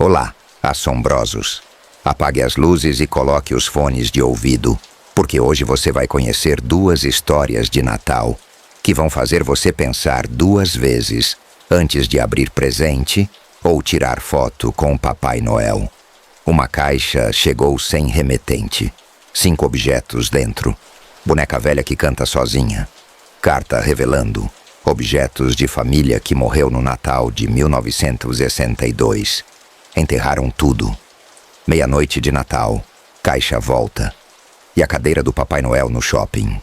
Olá, assombrosos. Apague as luzes e coloque os fones de ouvido, porque hoje você vai conhecer 2 histórias de Natal que vão fazer você pensar 2 vezes antes de abrir presente ou tirar foto com o Papai Noel. Uma caixa chegou sem remetente. 5 objetos dentro. Boneca velha que canta sozinha. Carta revelando objetos de família que morreu no Natal de 1962. Enterraram tudo. Meia-noite de Natal. Caixa volta. E a cadeira do Papai Noel no shopping.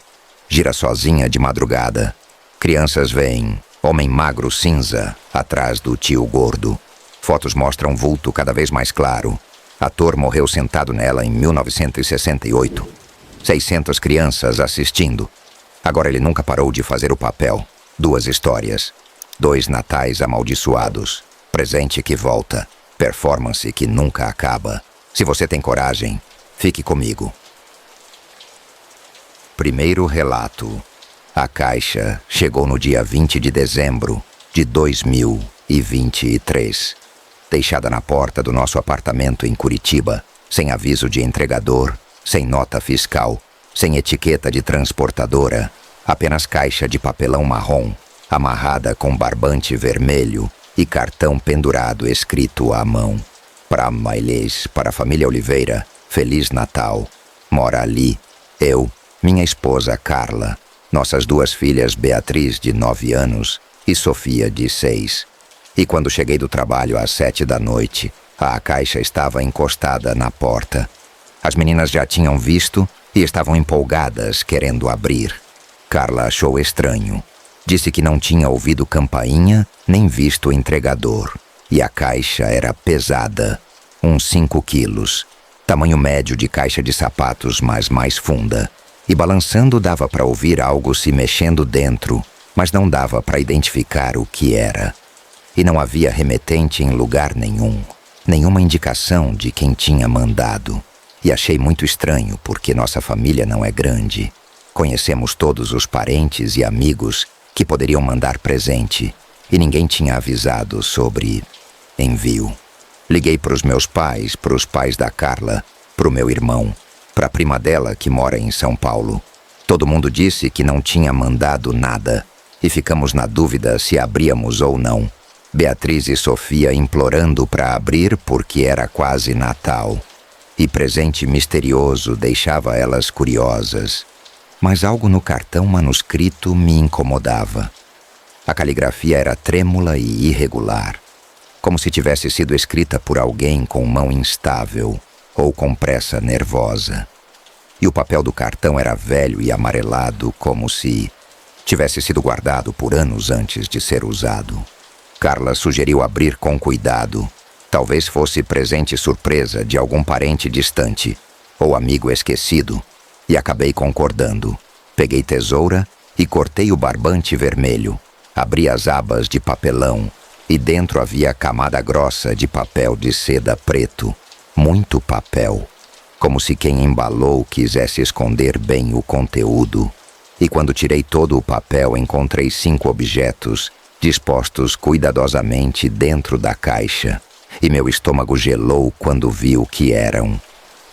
Gira sozinha de madrugada. Crianças veem homem magro cinza atrás do tio gordo. Fotos mostram vulto cada vez mais claro. Ator morreu sentado nela em 1968. 600 crianças assistindo. Agora ele nunca parou de fazer o papel. 2 histórias. 2 natais amaldiçoados. Presente que volta. Performance que nunca acaba. Se você tem coragem, fique comigo. Primeiro relato. A caixa chegou no dia 20 de dezembro de 2023. Deixada na porta do nosso apartamento em Curitiba, sem aviso de entregador, sem nota fiscal, sem etiqueta de transportadora, apenas caixa de papelão marrom, amarrada com barbante vermelho e cartão pendurado escrito à mão. Para Mailês, para a família Oliveira, Feliz Natal. Mora ali, eu, minha esposa Carla, nossas 2 filhas Beatriz, de 9 anos, e Sofia, de 6. E quando cheguei do trabalho às 7 da noite, a caixa estava encostada na porta. As meninas já tinham visto e estavam empolgadas, querendo abrir. Carla achou estranho. Disse que não tinha ouvido campainha nem visto o entregador. E a caixa era pesada, uns 5 quilos. Tamanho médio de caixa de sapatos, mas mais funda. E balançando dava para ouvir algo se mexendo dentro, mas não dava para identificar o que era. E não havia remetente em lugar nenhum. Nenhuma indicação de quem tinha mandado. E achei muito estranho, porque nossa família não é grande. Conhecemos todos os parentes e amigos que poderiam mandar presente, e ninguém tinha avisado sobre envio. Liguei para os meus pais, para os pais da Carla, para o meu irmão, para a prima dela que mora em São Paulo. Todo mundo disse que não tinha mandado nada, e ficamos na dúvida se abríamos ou não. Beatriz e Sofia implorando para abrir porque era quase Natal. E presente misterioso deixava elas curiosas. Mas algo no cartão manuscrito me incomodava. A caligrafia era trêmula e irregular, como se tivesse sido escrita por alguém com mão instável ou com pressa nervosa. E o papel do cartão era velho e amarelado, como se tivesse sido guardado por anos antes de ser usado. Carla sugeriu abrir com cuidado. Talvez fosse presente surpresa de algum parente distante ou amigo esquecido. E acabei concordando. Peguei tesoura e cortei o barbante vermelho. Abri as abas de papelão e dentro havia camada grossa de papel de seda preto. Muito papel. Como se quem embalou quisesse esconder bem o conteúdo. E quando tirei todo o papel, encontrei 5 objetos dispostos cuidadosamente dentro da caixa. E meu estômago gelou quando vi o que eram.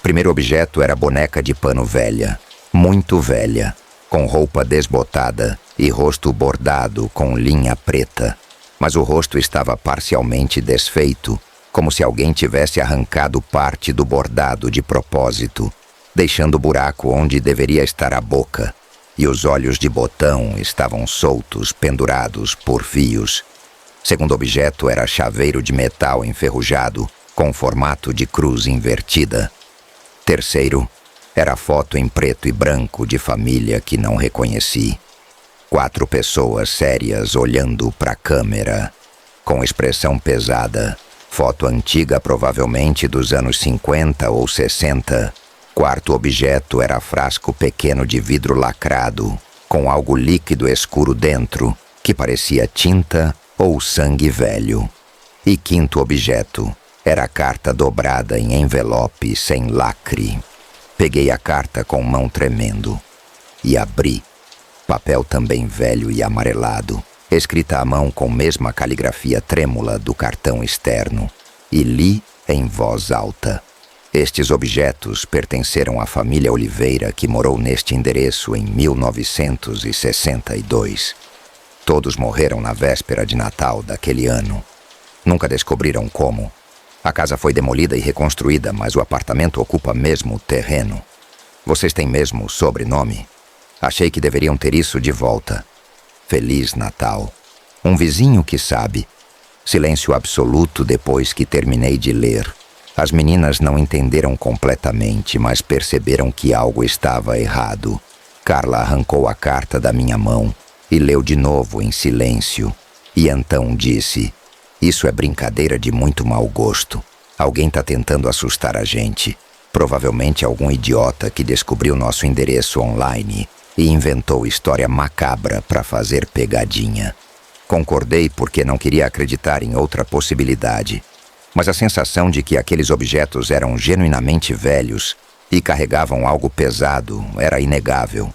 Primeiro objeto era boneca de pano velha, muito velha, com roupa desbotada e rosto bordado com linha preta. Mas o rosto estava parcialmente desfeito, como se alguém tivesse arrancado parte do bordado de propósito, deixando buraco onde deveria estar a boca. E os olhos de botão estavam soltos, pendurados por fios. Segundo objeto era chaveiro de metal enferrujado, com formato de cruz invertida. Terceiro, era foto em preto e branco de família que não reconheci. 4 pessoas sérias olhando para a câmera, com expressão pesada. Foto antiga, provavelmente dos anos 50 ou 60. Quarto objeto era frasco pequeno de vidro lacrado, com algo líquido escuro dentro, que parecia tinta ou sangue velho. E quinto objeto era a carta dobrada em envelope sem lacre. Peguei a carta com mão tremendo e abri. Papel também velho e amarelado, escrita à mão com mesma caligrafia trêmula do cartão externo. E li em voz alta. Estes objetos pertenceram à família Oliveira, que morou neste endereço em 1962. Todos morreram na véspera de Natal daquele ano. Nunca descobriram como. A casa foi demolida e reconstruída, mas o apartamento ocupa mesmo o terreno. Vocês têm mesmo o sobrenome? Achei que deveriam ter isso de volta. Feliz Natal. Um vizinho que sabe. Silêncio absoluto depois que terminei de ler. As meninas não entenderam completamente, mas perceberam que algo estava errado. Carla arrancou a carta da minha mão e leu de novo em silêncio. E então disse: "Isso é brincadeira de muito mau gosto. Alguém está tentando assustar a gente. Provavelmente algum idiota que descobriu nosso endereço online e inventou história macabra para fazer pegadinha." Concordei porque não queria acreditar em outra possibilidade. Mas a sensação de que aqueles objetos eram genuinamente velhos e carregavam algo pesado era inegável.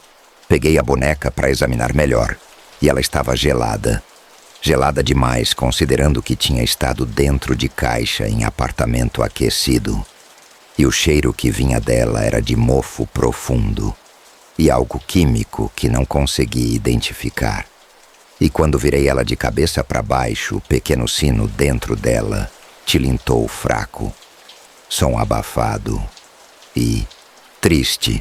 Peguei a boneca para examinar melhor e ela estava gelada. Gelada demais, considerando que tinha estado dentro de caixa em apartamento aquecido. E o cheiro que vinha dela era de mofo profundo e algo químico que não consegui identificar. E quando virei ela de cabeça para baixo, o pequeno sino dentro dela tilintou fraco. Som abafado e triste.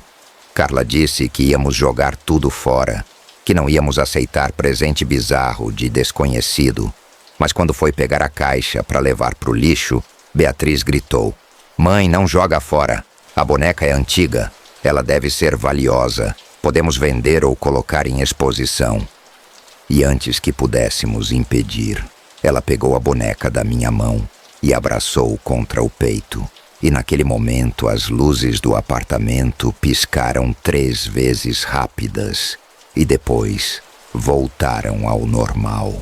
Carla disse que íamos jogar tudo fora, que não íamos aceitar presente bizarro de desconhecido. Mas quando foi pegar a caixa para levar para o lixo, Beatriz gritou: "Mãe, não joga fora. A boneca é antiga. Ela deve ser valiosa. Podemos vender ou colocar em exposição." E antes que pudéssemos impedir, ela pegou a boneca da minha mão e abraçou contra o peito. E naquele momento as luzes do apartamento piscaram 3 vezes rápidas e depois voltaram ao normal.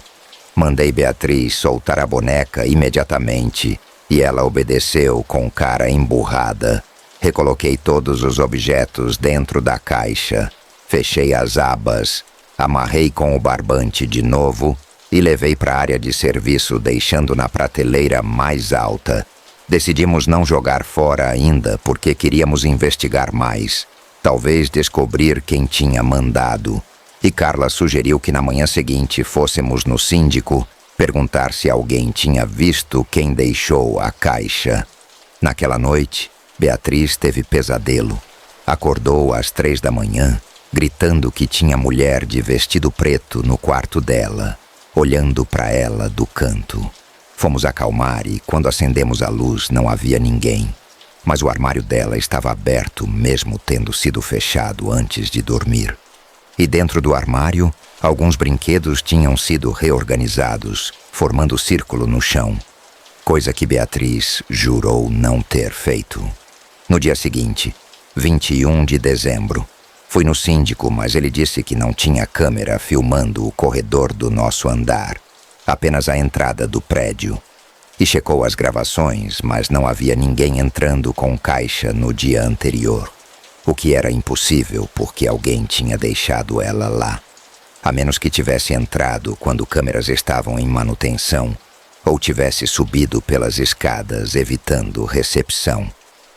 Mandei Beatriz soltar a boneca imediatamente e ela obedeceu com cara emburrada. Recoloquei todos os objetos dentro da caixa, fechei as abas, amarrei com o barbante de novo e levei para a área de serviço, deixando na prateleira mais alta. Decidimos não jogar fora ainda porque queríamos investigar mais, talvez descobrir quem tinha mandado. E Carla sugeriu que na manhã seguinte fôssemos no síndico perguntar se alguém tinha visto quem deixou a caixa. Naquela noite, Beatriz teve pesadelo. Acordou às 3 da manhã, gritando que tinha mulher de vestido preto no quarto dela, olhando para ela do canto. Fomos acalmar e, quando acendemos a luz, não havia ninguém. Mas o armário dela estava aberto, mesmo tendo sido fechado antes de dormir. E dentro do armário, alguns brinquedos tinham sido reorganizados, formando círculo no chão, coisa que Beatriz jurou não ter feito. No dia seguinte, 21 de dezembro, fui no síndico, mas ele disse que não tinha câmera filmando o corredor do nosso andar, apenas a entrada do prédio. E checou as gravações, mas não havia ninguém entrando com caixa no dia anterior. O que era impossível porque alguém tinha deixado ela lá. A menos que tivesse entrado quando câmeras estavam em manutenção ou tivesse subido pelas escadas evitando recepção.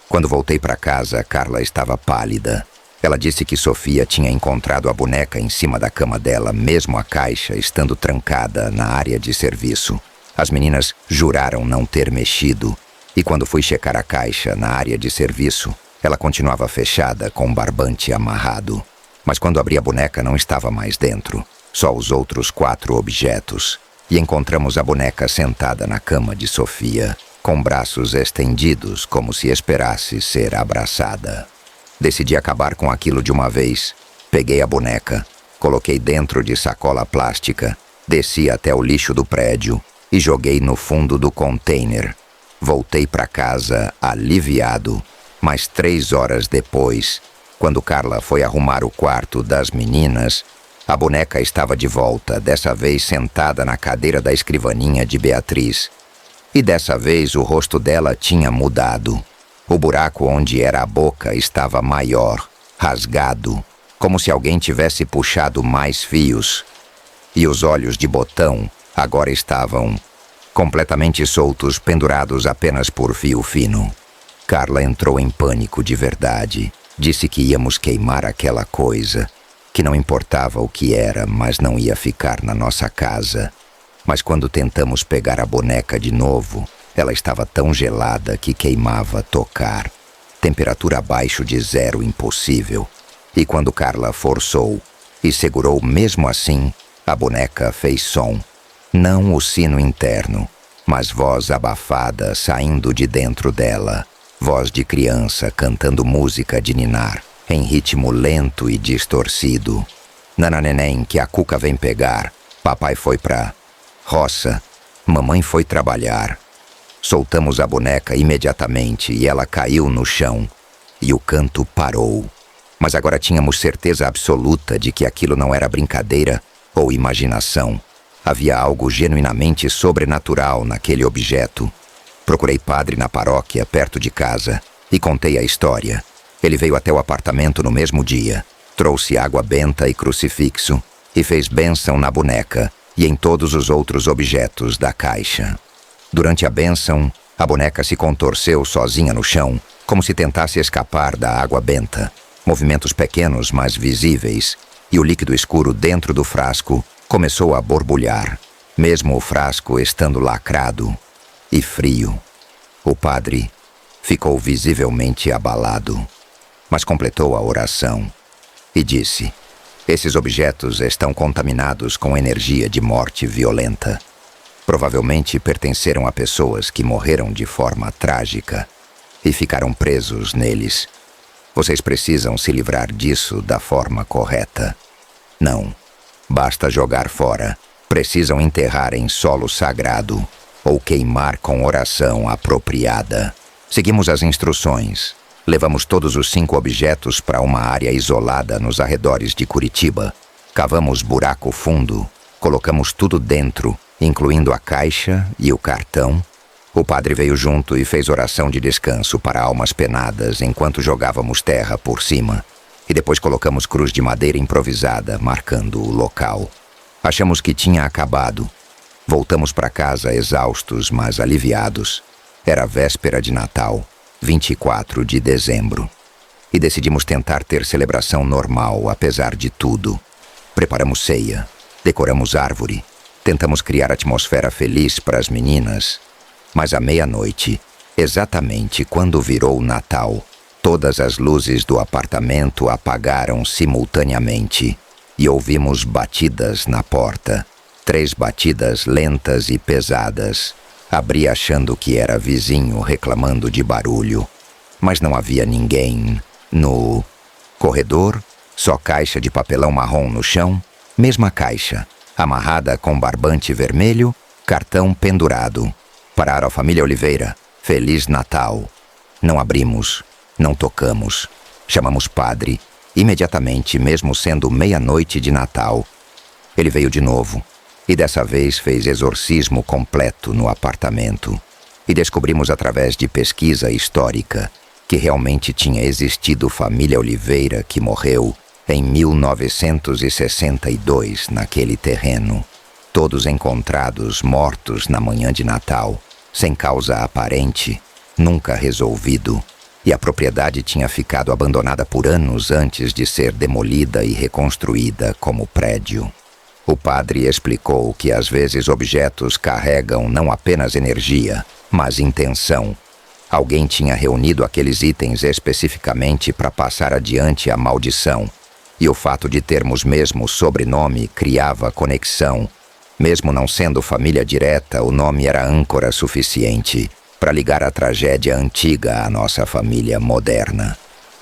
Quando voltei para casa, Carla estava pálida. Ela disse que Sofia tinha encontrado a boneca em cima da cama dela, mesmo a caixa estando trancada na área de serviço. As meninas juraram não ter mexido, e quando fui checar a caixa na área de serviço, ela continuava fechada com um barbante amarrado. Mas quando abri a boneca não estava mais dentro, só os outros 4 objetos. E encontramos a boneca sentada na cama de Sofia, com braços estendidos como se esperasse ser abraçada. Decidi acabar com aquilo de uma vez. Peguei a boneca, coloquei dentro de sacola plástica, desci até o lixo do prédio e joguei no fundo do container. Voltei para casa aliviado, mas 3 horas depois, quando Carla foi arrumar o quarto das meninas, a boneca estava de volta, dessa vez sentada na cadeira da escrivaninha de Beatriz. E dessa vez o rosto dela tinha mudado. O buraco onde era a boca estava maior, rasgado, como se alguém tivesse puxado mais fios. E os olhos de botão agora estavam completamente soltos, pendurados apenas por fio fino. Carla entrou em pânico de verdade. Disse que íamos queimar aquela coisa, que não importava o que era, mas não ia ficar na nossa casa. Mas quando tentamos pegar a boneca de novo, ela estava tão gelada que queimava tocar. Temperatura abaixo de 0, impossível. E quando Carla forçou e segurou mesmo assim, a boneca fez som. Não o sino interno, mas voz abafada saindo de dentro dela. Voz de criança cantando música de ninar, em ritmo lento e distorcido. Nana neném, que a cuca vem pegar. Papai foi pra roça. Mamãe foi trabalhar. Soltamos a boneca imediatamente e ela caiu no chão. E o canto parou. Mas agora tínhamos certeza absoluta de que aquilo não era brincadeira ou imaginação. Havia algo genuinamente sobrenatural naquele objeto. Procurei padre na paróquia, perto de casa, e contei a história. Ele veio até o apartamento no mesmo dia, trouxe água benta e crucifixo, e fez bênção na boneca e em todos os outros objetos da caixa. Durante a bênção, a boneca se contorceu sozinha no chão, como se tentasse escapar da água benta. Movimentos pequenos, mas visíveis, e o líquido escuro dentro do frasco começou a borbulhar, mesmo o frasco estando lacrado e frio. O padre ficou visivelmente abalado, mas completou a oração e disse: esses objetos estão contaminados com energia de morte violenta. Provavelmente pertenceram a pessoas que morreram de forma trágica e ficaram presos neles. Vocês precisam se livrar disso da forma correta. Não basta jogar fora. Precisam enterrar em solo sagrado ou queimar com oração apropriada. Seguimos as instruções. Levamos todos os 5 objetos para uma área isolada nos arredores de Curitiba. Cavamos buraco fundo, colocamos tudo dentro, incluindo a caixa e o cartão. O padre veio junto e fez oração de descanso para almas penadas enquanto jogávamos terra por cima. E depois colocamos cruz de madeira improvisada, marcando o local. Achamos que tinha acabado. Voltamos para casa exaustos, mas aliviados. Era véspera de Natal, 24 de dezembro. E decidimos tentar ter celebração normal, apesar de tudo. Preparamos ceia, decoramos árvore, tentamos criar atmosfera feliz para as meninas. Mas à meia-noite, exatamente quando virou Natal, todas as luzes do apartamento apagaram simultaneamente e ouvimos batidas na porta. 3 batidas lentas e pesadas. Abri achando que era vizinho reclamando de barulho, mas não havia ninguém no corredor, só caixa de papelão marrom no chão, mesma caixa, amarrada com barbante vermelho, cartão pendurado. Para a família Oliveira, Feliz Natal. Não abrimos, não tocamos. Chamamos padre, imediatamente, mesmo sendo meia-noite de Natal. Ele veio de novo, e dessa vez fez exorcismo completo no apartamento. E descobrimos através de pesquisa histórica que realmente tinha existido família Oliveira que morreu em 1962 naquele terreno. Todos encontrados mortos na manhã de Natal, sem causa aparente, nunca resolvido, e a propriedade tinha ficado abandonada por anos antes de ser demolida e reconstruída como prédio. O padre explicou que às vezes objetos carregam não apenas energia, mas intenção. Alguém tinha reunido aqueles itens especificamente para passar adiante a maldição, e o fato de termos mesmo sobrenome criava conexão. Mesmo não sendo família direta, o nome era âncora suficiente para ligar a tragédia antiga à nossa família moderna.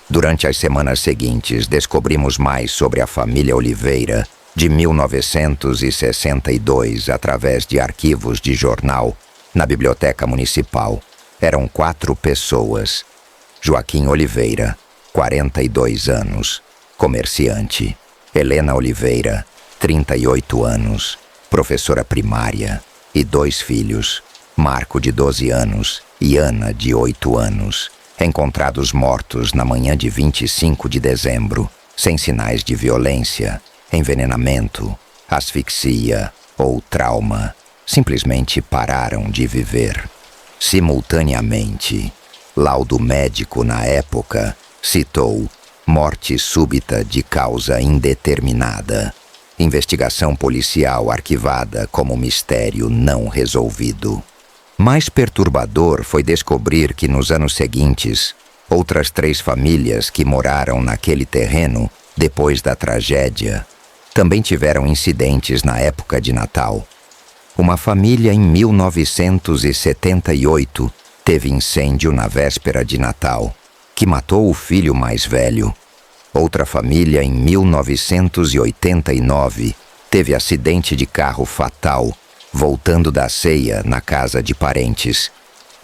Durante as semanas seguintes, descobrimos mais sobre a família Oliveira de 1962 através de arquivos de jornal na Biblioteca Municipal. Eram 4 pessoas. Joaquim Oliveira, 42 anos, comerciante. Helena Oliveira, 38 anos, professora primária, e 2 filhos, Marco, de 12 anos, e Ana, de 8 anos, encontrados mortos na manhã de 25 de dezembro, sem sinais de violência, envenenamento, asfixia ou trauma. simplesmente pararam de viver. Simultaneamente, laudo médico na época citou morte súbita de causa indeterminada. Investigação policial arquivada como mistério não resolvido. Mais perturbador foi descobrir que nos anos seguintes, outras 3 famílias que moraram naquele terreno depois da tragédia também tiveram incidentes na época de Natal. Uma família em 1978 teve incêndio na véspera de Natal, que matou o filho mais velho. Outra família em 1989 teve acidente de carro fatal, voltando da ceia na casa de parentes.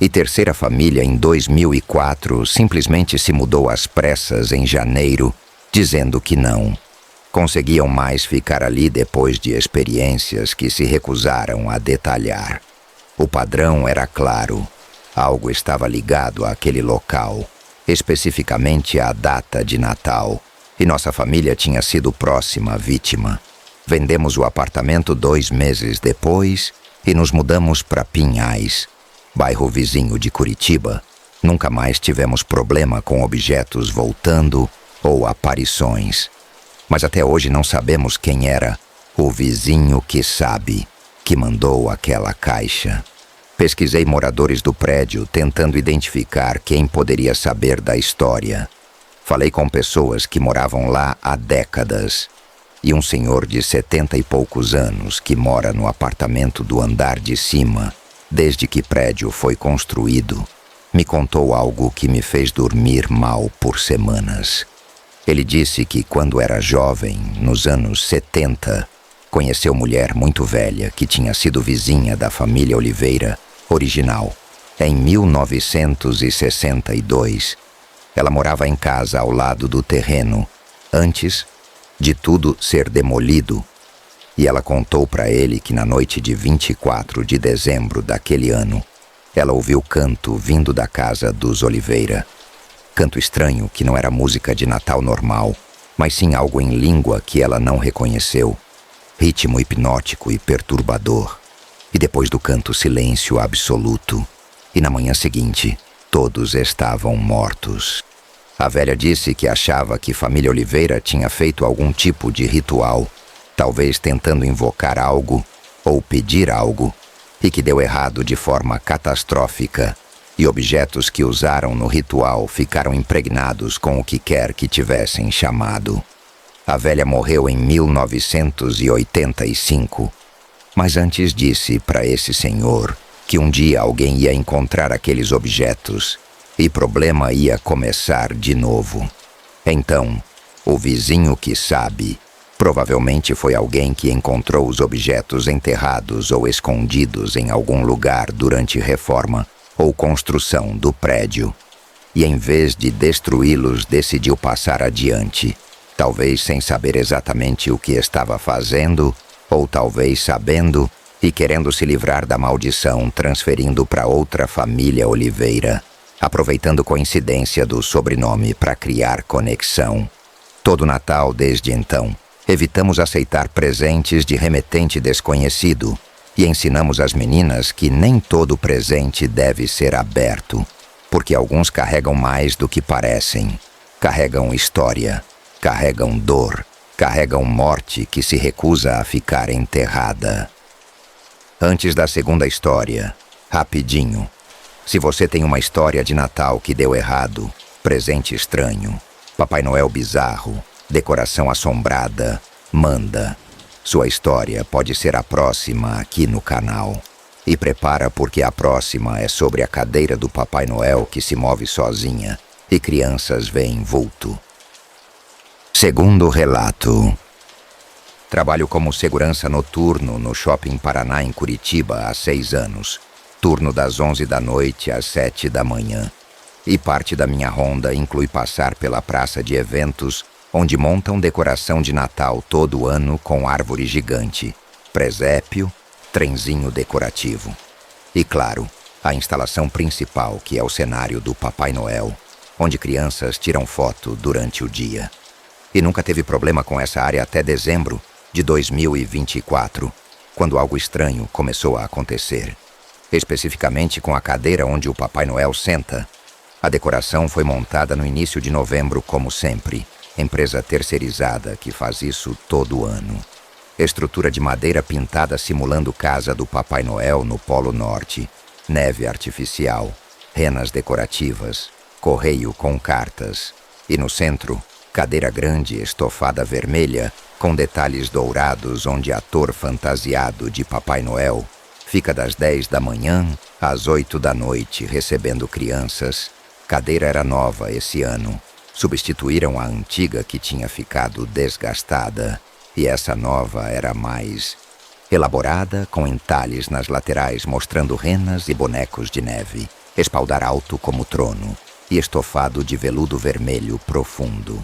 E terceira família em 2004 simplesmente se mudou às pressas em janeiro, dizendo que não conseguiam mais ficar ali depois de experiências que se recusaram a detalhar. O padrão era claro. Algo estava ligado àquele local, especificamente à data de Natal, e nossa família tinha sido próxima vítima. Vendemos o apartamento 2 meses depois e nos mudamos para Pinhais, bairro vizinho de Curitiba. Nunca mais tivemos problema com objetos voltando ou aparições. Mas até hoje não sabemos quem era o vizinho que sabe, que mandou aquela caixa. Pesquisei moradores do prédio tentando identificar quem poderia saber da história. Falei com pessoas que moravam lá há décadas. E um senhor de 70 e poucos anos que mora no apartamento do andar de cima, desde que o prédio foi construído, me contou algo que me fez dormir mal por semanas. Ele disse que quando era jovem, nos anos 70, conheceu mulher muito velha que tinha sido vizinha da família Oliveira original. Em 1962, ela morava em casa ao lado do terreno, antes de tudo ser demolido. E ela contou para ele que na noite de 24 de dezembro daquele ano, ela ouviu canto vindo da casa dos Oliveira. Canto estranho que não era música de Natal normal, mas sim algo em língua que ela não reconheceu. Ritmo hipnótico e perturbador. E depois do canto, silêncio absoluto. E na manhã seguinte, todos estavam mortos. A velha disse que achava que família Oliveira tinha feito algum tipo de ritual, talvez tentando invocar algo ou pedir algo, e que deu errado de forma catastrófica. E objetos que usaram no ritual ficaram impregnados com o que quer que tivessem chamado. A velha morreu em 1985, mas antes disse para esse senhor que um dia alguém ia encontrar aqueles objetos e problema ia começar de novo. Então, o vizinho que sabe, provavelmente foi alguém que encontrou os objetos enterrados ou escondidos em algum lugar durante reforma ou construção do prédio, e em vez de destruí-los decidiu passar adiante, talvez sem saber exatamente o que estava fazendo, ou talvez sabendo e querendo se livrar da maldição, transferindo para outra família Oliveira, aproveitando coincidência do sobrenome para criar conexão. Todo Natal desde então, evitamos aceitar presentes de remetente desconhecido, e ensinamos as meninas que nem todo presente deve ser aberto, porque alguns carregam mais do que parecem. Carregam história, carregam dor, carregam morte que se recusa a ficar enterrada. Antes da segunda história, rapidinho. Se você tem uma história de Natal que deu errado, presente estranho, Papai Noel bizarro, decoração assombrada, manda. Sua história pode ser a próxima aqui no canal. E prepara porque a próxima é sobre a cadeira do Papai Noel que se move sozinha e crianças veem vulto. Segundo relato. Trabalho como segurança noturno no Shopping Paraná em Curitiba há 6 anos. Turno das 11 da noite às 7 da manhã. E parte da minha ronda inclui passar pela praça de eventos onde montam decoração de Natal todo ano com árvore gigante, presépio, trenzinho decorativo. E claro, a instalação principal, que é o cenário do Papai Noel, onde crianças tiram foto durante o dia. E nunca teve problema com essa área até dezembro de 2024. quando algo estranho começou a acontecer. Especificamente com a cadeira onde o Papai Noel senta. A decoração foi montada no início de novembro, como sempre, empresa terceirizada que faz isso todo ano. Estrutura de madeira pintada simulando casa do Papai Noel no Polo Norte, neve artificial, renas decorativas, correio com cartas. E no centro, cadeira grande estofada vermelha, com detalhes dourados onde ator fantasiado de Papai Noel fica das 10 da manhã às 8 da noite recebendo crianças. Cadeira era nova esse ano. Substituíram a antiga que tinha ficado desgastada. E essa nova era mais elaborada, com entalhes nas laterais mostrando renas e bonecos de neve, espaldar alto como trono e estofado de veludo vermelho profundo.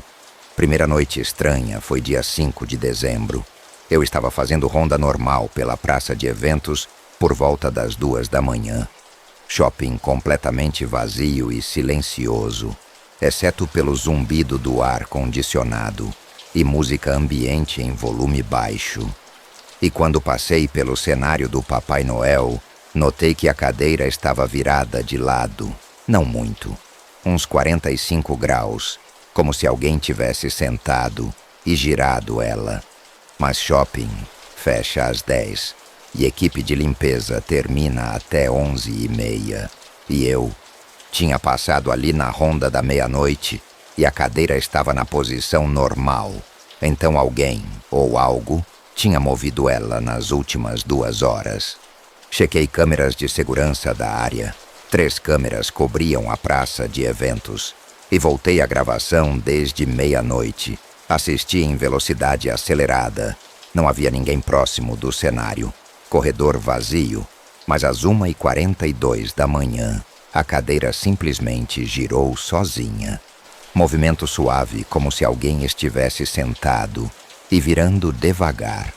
Primeira noite estranha foi dia 5 de dezembro. Eu estava fazendo ronda normal pela praça de eventos por volta das 2 da manhã. Shopping completamente vazio e silencioso, exceto pelo zumbido do ar-condicionado e música ambiente em volume baixo. E quando passei pelo cenário do Papai Noel, notei que a cadeira estava virada de lado, não muito, uns 45 graus, como se alguém tivesse sentado e girado ela. Mas shopping fecha às 10 e equipe de limpeza termina até 11h30. E eu tinha passado ali na ronda da meia-noite e a cadeira estava na posição normal. Então alguém, ou algo, tinha movido ela nas últimas 2 horas. Chequei câmeras de segurança da área. 3 câmeras cobriam a praça de eventos. E voltei à gravação desde meia-noite. Assisti em velocidade acelerada. Não havia ninguém próximo do cenário. Corredor vazio. Mas às 1h42 da manhã, a cadeira simplesmente girou sozinha. Movimento suave, como se alguém estivesse sentado e virando devagar.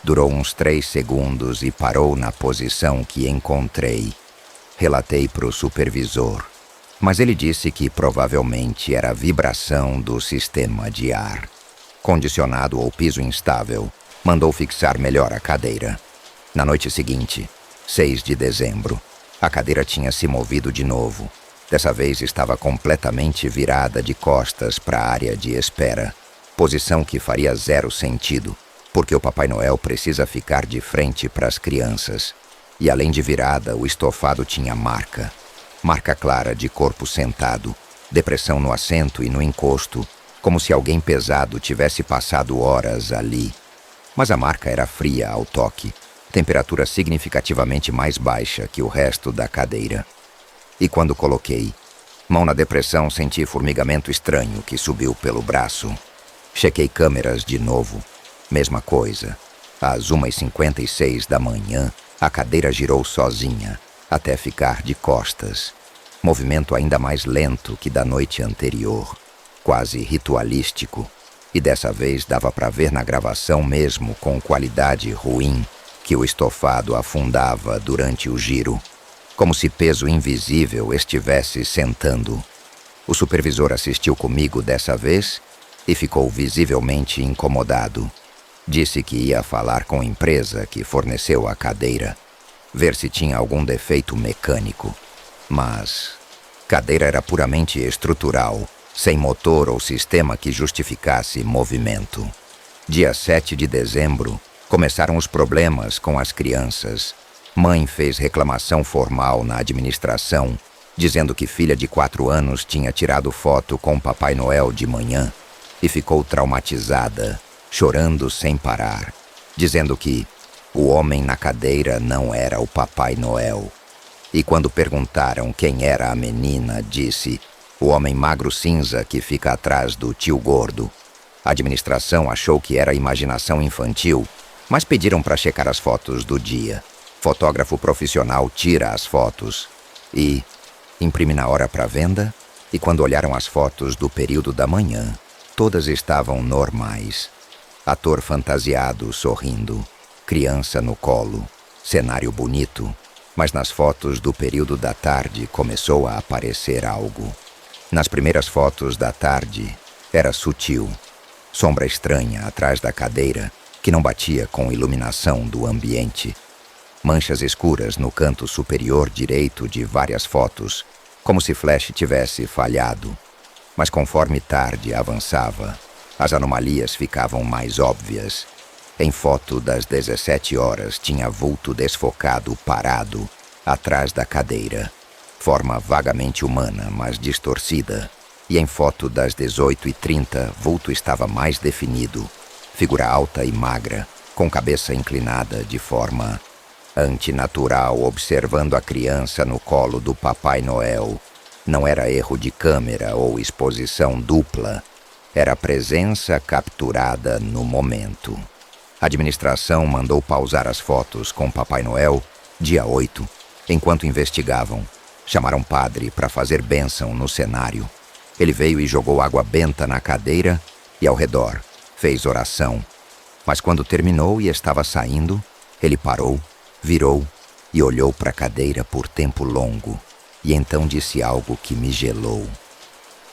Durou uns 3 segundos e parou na posição que encontrei. Relatei para o supervisor, mas ele disse que provavelmente era vibração do sistema de ar. Condicionado ou piso instável, mandou fixar melhor a cadeira. Na noite seguinte, 6 de dezembro, a cadeira tinha se movido de novo. Dessa vez estava completamente virada de costas para a área de espera, posição que faria 0 sentido, porque o Papai Noel precisa ficar de frente para as crianças. E além de virada, o estofado tinha marca clara de corpo sentado, depressão no assento e no encosto, como se alguém pesado tivesse passado horas ali. Mas a marca era fria ao toque, temperatura significativamente mais baixa que o resto da cadeira. E quando coloquei mão na depressão, senti formigamento estranho que subiu pelo braço. Chequei câmeras de novo. Mesma coisa. Às 1h56 da manhã, a cadeira girou sozinha, até ficar de costas. Movimento ainda mais lento que da noite anterior, quase ritualístico. E dessa vez dava para ver na gravação mesmo com qualidade ruim que o estofado afundava durante o giro, como se peso invisível estivesse sentando. O supervisor assistiu comigo dessa vez e ficou visivelmente incomodado. Disse que ia falar com a empresa que forneceu a cadeira, ver se tinha algum defeito mecânico. Mas cadeira era puramente estrutural, sem motor ou sistema que justificasse movimento. Dia 7 de dezembro, começaram os problemas com as crianças. Mãe fez reclamação formal na administração, dizendo que filha de 4 anos tinha tirado foto com Papai Noel de manhã e ficou traumatizada, chorando sem parar, dizendo que o homem na cadeira não era o Papai Noel. E quando perguntaram quem era a menina, disse: o homem magro cinza que fica atrás do tio gordo. A administração achou que era imaginação infantil, mas pediram para checar as fotos do dia. Fotógrafo profissional tira as fotos e imprime na hora para venda, e quando olharam as fotos do período da manhã, todas estavam normais. Ator fantasiado sorrindo, criança no colo, cenário bonito, mas nas fotos do período da tarde começou a aparecer algo. Nas primeiras fotos da tarde, era sutil, sombra estranha atrás da cadeira, que não batia com a iluminação do ambiente. Manchas escuras no canto superior direito de várias fotos, como se Flash tivesse falhado. Mas conforme tarde avançava, as anomalias ficavam mais óbvias. Em foto das 17 horas tinha vulto desfocado parado, atrás da cadeira. Forma vagamente humana, mas distorcida. E em foto das 18h30, vulto estava mais definido. Figura alta e magra, com cabeça inclinada de forma antinatural, observando a criança no colo do Papai Noel. Não era erro de câmera ou exposição dupla. Era presença capturada no momento. A administração mandou pausar as fotos com Papai Noel, dia 8, enquanto investigavam. Chamaram padre para fazer bênção no cenário. Ele veio e jogou água benta na cadeira e ao redor. Fez oração. Mas quando terminou e estava saindo, ele parou, virou e olhou para a cadeira por tempo longo. E então disse algo que me gelou.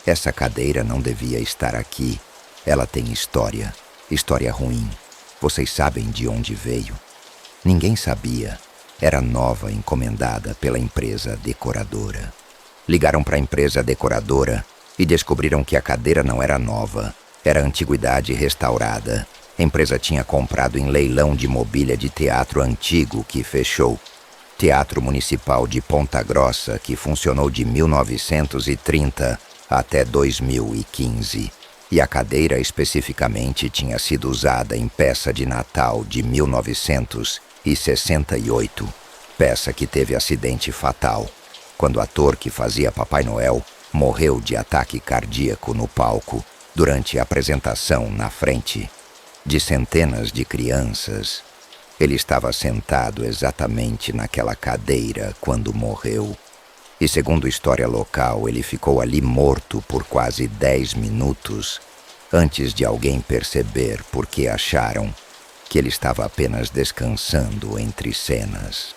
Essa cadeira não devia estar aqui. Ela tem história. História ruim. Vocês sabem de onde veio? Ninguém sabia. Era nova, encomendada pela empresa decoradora. Ligaram para a empresa decoradora e descobriram que a cadeira não era nova. Era antiguidade restaurada. A empresa tinha comprado em leilão de mobília de teatro antigo que fechou. Teatro Municipal de Ponta Grossa, que funcionou de 1930 até 2015. E a cadeira especificamente tinha sido usada em peça de Natal de 1968. Peça que teve acidente fatal, quando o ator que fazia Papai Noel morreu de ataque cardíaco no palco durante a apresentação na frente de centenas de crianças. Ele estava sentado exatamente naquela cadeira quando morreu. E segundo história local, ele ficou ali morto por quase 10 minutos, antes de alguém perceber porque acharam que ele estava apenas descansando entre cenas.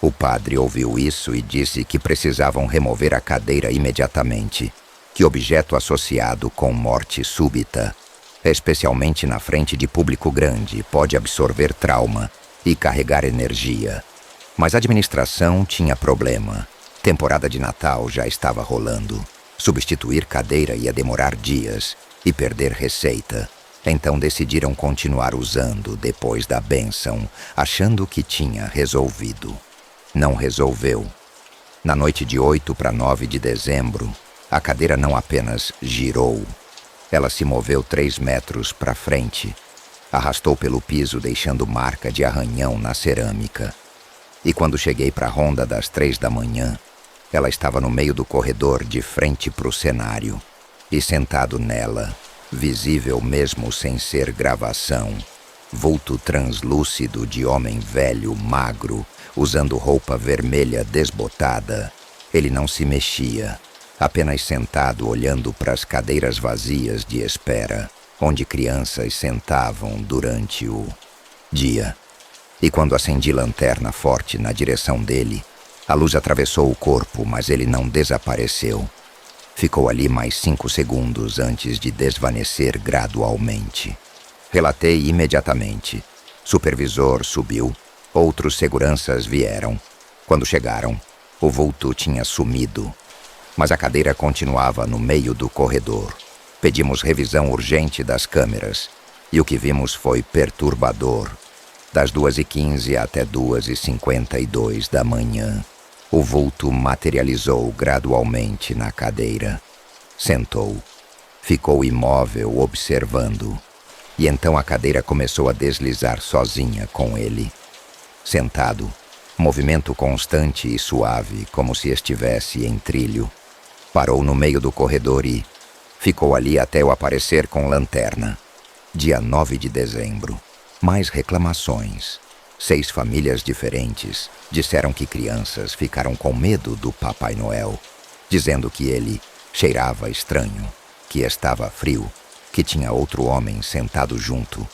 O padre ouviu isso e disse que precisavam remover a cadeira imediatamente, que objeto associado com morte súbita, especialmente na frente de público grande, pode absorver trauma e carregar energia. Mas a administração tinha problema. Temporada de Natal já estava rolando. Substituir cadeira ia demorar dias e perder receita. Então decidiram continuar usando depois da bênção, achando que tinha resolvido. Não resolveu. Na noite de 8 para 9 de dezembro, a cadeira não apenas girou. Ela se moveu 3 metros para frente. Arrastou pelo piso, deixando marca de arranhão na cerâmica. E quando cheguei para a ronda das 3 da manhã, ela estava no meio do corredor, de frente para o cenário. E sentado nela, visível mesmo sem ser gravação, vulto translúcido de homem velho, magro, usando roupa vermelha desbotada. Ele não se mexia, apenas sentado olhando para as cadeiras vazias de espera, onde crianças sentavam durante o dia. E quando acendi lanterna forte na direção dele, a luz atravessou o corpo, mas ele não desapareceu. Ficou ali mais 5 segundos antes de desvanecer gradualmente. Relatei imediatamente. Supervisor subiu, outros seguranças vieram. Quando chegaram, o vulto tinha sumido, mas a cadeira continuava no meio do corredor. Pedimos revisão urgente das câmeras, e o que vimos foi perturbador. Das 2h15 até 2h52 da manhã, o vulto materializou gradualmente na cadeira. Sentou. Ficou imóvel, observando. E então a cadeira começou a deslizar sozinha com ele. Sentado, movimento constante e suave, como se estivesse em trilho. Parou no meio do corredor e ficou ali até eu aparecer com lanterna. Dia 9 de dezembro. Mais reclamações. 6 famílias diferentes disseram que crianças ficaram com medo do Papai Noel, dizendo que ele cheirava estranho, que estava frio, que tinha outro homem sentado junto.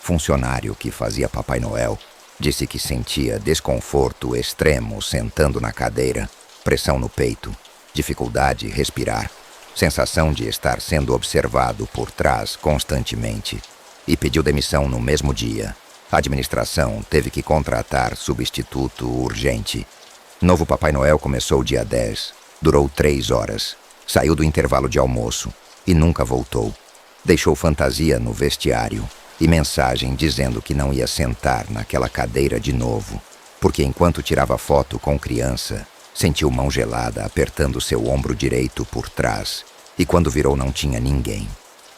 Funcionário que fazia Papai Noel disse que sentia desconforto extremo sentando na cadeira, pressão no peito, dificuldade em respirar, sensação de estar sendo observado por trás constantemente e pediu demissão no mesmo dia. A administração teve que contratar substituto urgente. Novo Papai Noel começou dia 10. Durou 3 horas. Saiu do intervalo de almoço e nunca voltou. Deixou fantasia no vestiário e mensagem dizendo que não ia sentar naquela cadeira de novo, porque enquanto tirava foto com criança, sentiu mão gelada apertando seu ombro direito por trás e quando virou não tinha ninguém.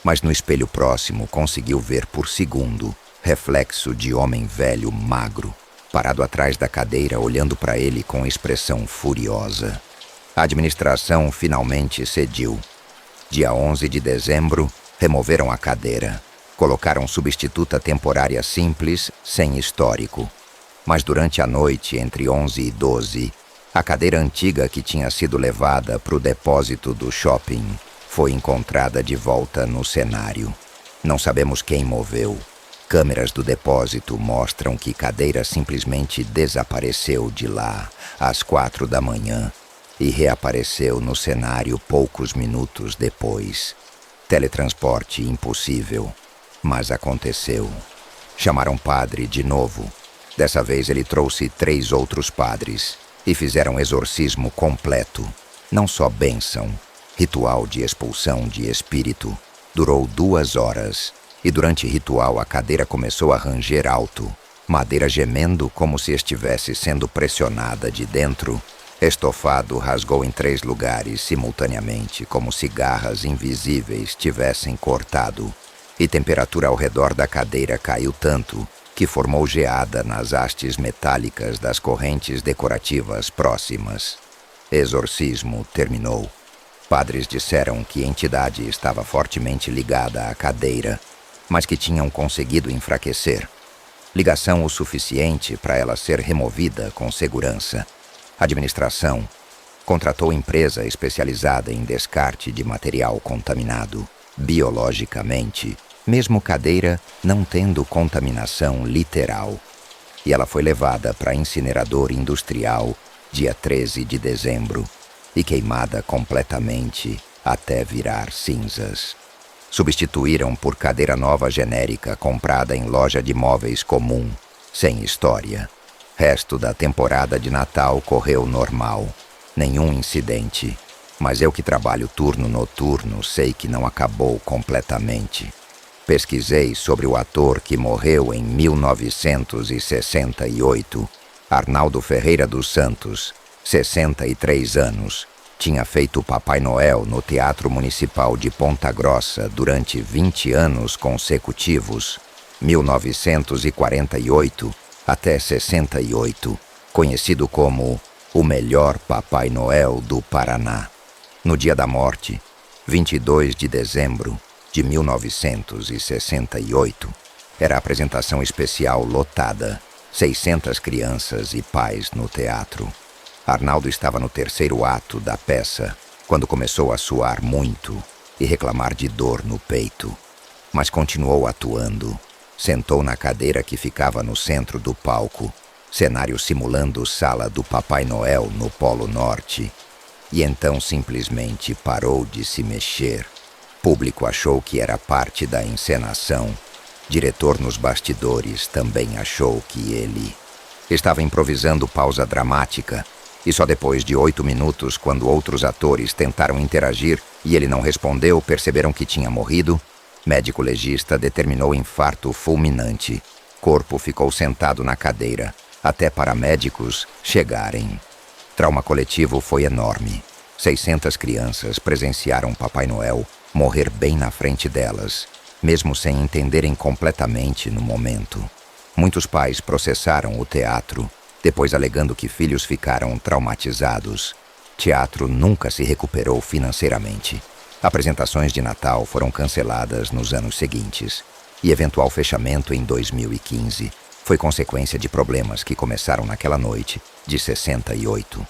Mas no espelho próximo conseguiu ver por segundo reflexo de homem velho magro, parado atrás da cadeira olhando para ele com expressão furiosa. A administração finalmente cediu. Dia 11 de dezembro, removeram a cadeira. Colocaram substituta temporária simples, sem histórico. Mas durante a noite, entre 11 e 12, a cadeira antiga que tinha sido levada para o depósito do shopping foi encontrada de volta no cenário. Não sabemos quem moveu. Câmeras do depósito mostram que cadeira simplesmente desapareceu de lá às 4 da manhã e reapareceu no cenário poucos minutos depois. Teletransporte impossível, mas aconteceu. Chamaram padre de novo. Dessa vez ele trouxe 3 outros padres e fizeram exorcismo completo. Não só bênção, ritual de expulsão de espírito. Durou 2 horas. E durante ritual a cadeira começou a ranger alto, madeira gemendo como se estivesse sendo pressionada de dentro. Estofado rasgou em 3 lugares simultaneamente, como se garras invisíveis tivessem cortado. E temperatura ao redor da cadeira caiu tanto que formou geada nas hastes metálicas das correntes decorativas próximas. Exorcismo terminou. Padres disseram que a entidade estava fortemente ligada à cadeira, mas que tinham conseguido enfraquecer. Ligação o suficiente para ela ser removida com segurança. A administração contratou empresa especializada em descarte de material contaminado, biologicamente, mesmo cadeira não tendo contaminação literal. E ela foi levada para incinerador industrial dia 13 de dezembro e queimada completamente até virar cinzas. Substituíram por cadeira nova genérica comprada em loja de móveis comum, sem história. Resto da temporada de Natal correu normal. Nenhum incidente. Mas eu que trabalho turno noturno sei que não acabou completamente. Pesquisei sobre o ator que morreu em 1968, Arnaldo Ferreira dos Santos, 63 anos. Tinha feito Papai Noel no Teatro Municipal de Ponta Grossa durante 20 anos consecutivos, 1948 até 68, conhecido como o melhor Papai Noel do Paraná. No dia da morte, 22 de dezembro de 1968, era a apresentação especial lotada, 600 crianças e pais no teatro. Arnaldo estava no 3º ato da peça, quando começou a suar muito e reclamar de dor no peito. Mas continuou atuando. Sentou na cadeira que ficava no centro do palco, cenário simulando sala do Papai Noel no Polo Norte. E então simplesmente parou de se mexer. Público achou que era parte da encenação. Diretor nos bastidores também achou que ele estava improvisando pausa dramática. E só depois de 8 minutos, quando outros atores tentaram interagir e ele não respondeu, perceberam que tinha morrido. Médico legista determinou infarto fulminante. Corpo ficou sentado na cadeira, até paramédicos chegarem. Trauma coletivo foi enorme. 600 crianças presenciaram Papai Noel morrer bem na frente delas, mesmo sem entenderem completamente no momento. Muitos pais processaram o teatro, depois alegando que filhos ficaram traumatizados. Teatro nunca se recuperou financeiramente. Apresentações de Natal foram canceladas nos anos seguintes, e eventual fechamento em 2015 foi consequência de problemas que começaram naquela noite de 68.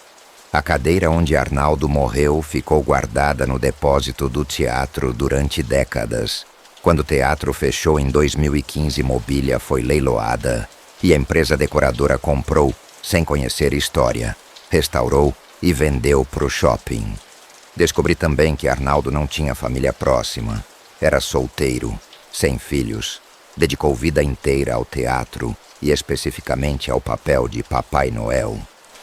A cadeira onde Arnaldo morreu ficou guardada no depósito do teatro durante décadas. Quando o teatro fechou em 2015, mobília foi leiloada e a empresa decoradora comprou, sem conhecer história, restaurou e vendeu para o shopping. Descobri também que Arnaldo não tinha família próxima. Era solteiro, sem filhos. Dedicou vida inteira ao teatro e especificamente ao papel de Papai Noel.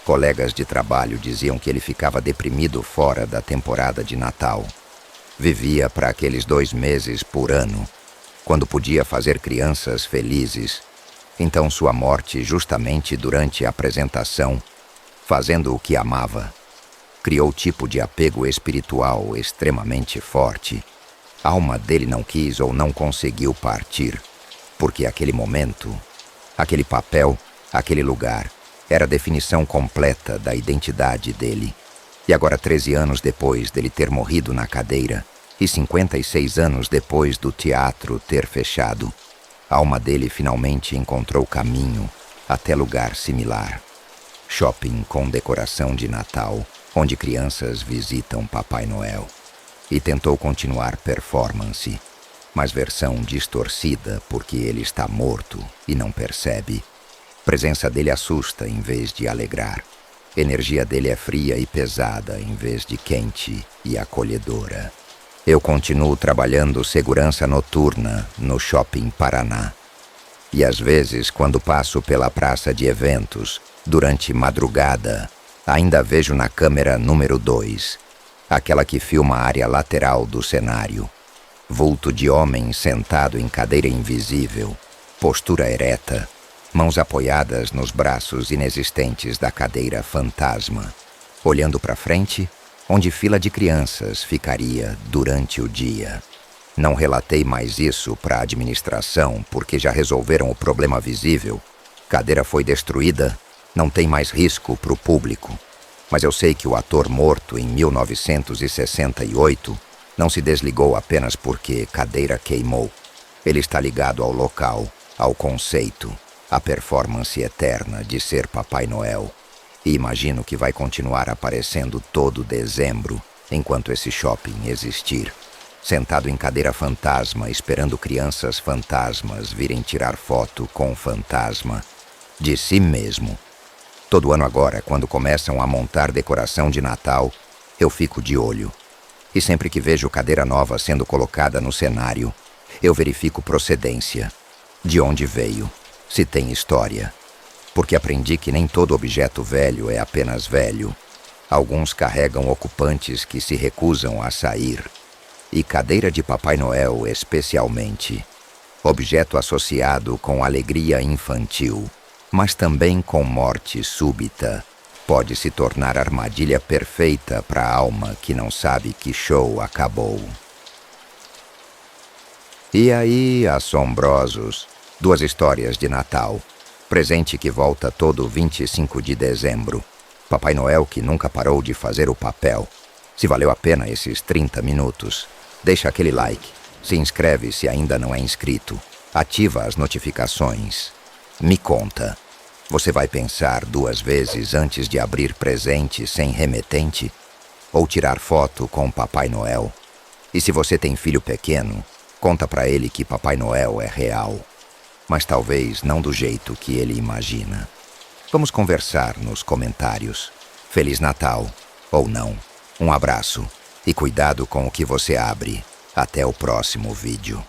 Colegas de trabalho diziam que ele ficava deprimido fora da temporada de Natal. Vivia para aqueles 2 meses por ano, quando podia fazer crianças felizes. Então sua morte justamente durante a apresentação, fazendo o que amava, criou tipo de apego espiritual extremamente forte. A alma dele não quis ou não conseguiu partir, porque aquele momento, aquele papel, aquele lugar, era a definição completa da identidade dele. E agora 13 anos depois dele ter morrido na cadeira, e 56 anos depois do teatro ter fechado, a alma dele finalmente encontrou caminho até lugar similar. Shopping com decoração de Natal, onde crianças visitam Papai Noel. E tentou continuar performance, mas versão distorcida porque ele está morto e não percebe. Presença dele assusta em vez de alegrar. Energia dele é fria e pesada em vez de quente e acolhedora. Eu continuo trabalhando segurança noturna no Shopping Paraná. E às vezes, quando passo pela praça de eventos, durante madrugada, ainda vejo na câmera número 2, aquela que filma a área lateral do cenário. Vulto de homem sentado em cadeira invisível, postura ereta, mãos apoiadas nos braços inexistentes da cadeira fantasma, olhando para frente, onde fila de crianças ficaria durante o dia. Não relatei mais isso para a administração porque já resolveram o problema visível. Cadeira foi destruída, não tem mais risco para o público. Mas eu sei que o ator morto em 1968 não se desligou apenas porque cadeira queimou. Ele está ligado ao local, ao conceito, à performance eterna de ser Papai Noel. E imagino que vai continuar aparecendo todo dezembro, enquanto esse shopping existir. Sentado em cadeira fantasma, esperando crianças fantasmas virem tirar foto com o fantasma de si mesmo. Todo ano agora, quando começam a montar decoração de Natal, eu fico de olho. E sempre que vejo cadeira nova sendo colocada no cenário, eu verifico procedência, de onde veio, se tem história. Porque aprendi que nem todo objeto velho é apenas velho. Alguns carregam ocupantes que se recusam a sair. E cadeira de Papai Noel especialmente. Objeto associado com alegria infantil, mas também com morte súbita. Pode se tornar armadilha perfeita para a alma que não sabe que show acabou. E aí, assombrosos, 2 histórias de Natal. Presente que volta todo 25 de dezembro. Papai Noel que nunca parou de fazer o papel. Se valeu a pena esses 30 minutos, deixa aquele like, se inscreve se ainda não é inscrito, ativa as notificações. Me conta, você vai pensar 2 vezes antes de abrir presente sem remetente? Ou tirar foto com Papai Noel? E se você tem filho pequeno, conta pra ele que Papai Noel é real. Mas talvez não do jeito que ele imagina. Vamos conversar nos comentários. Feliz Natal, ou não. Um abraço e cuidado com o que você abre. Até o próximo vídeo.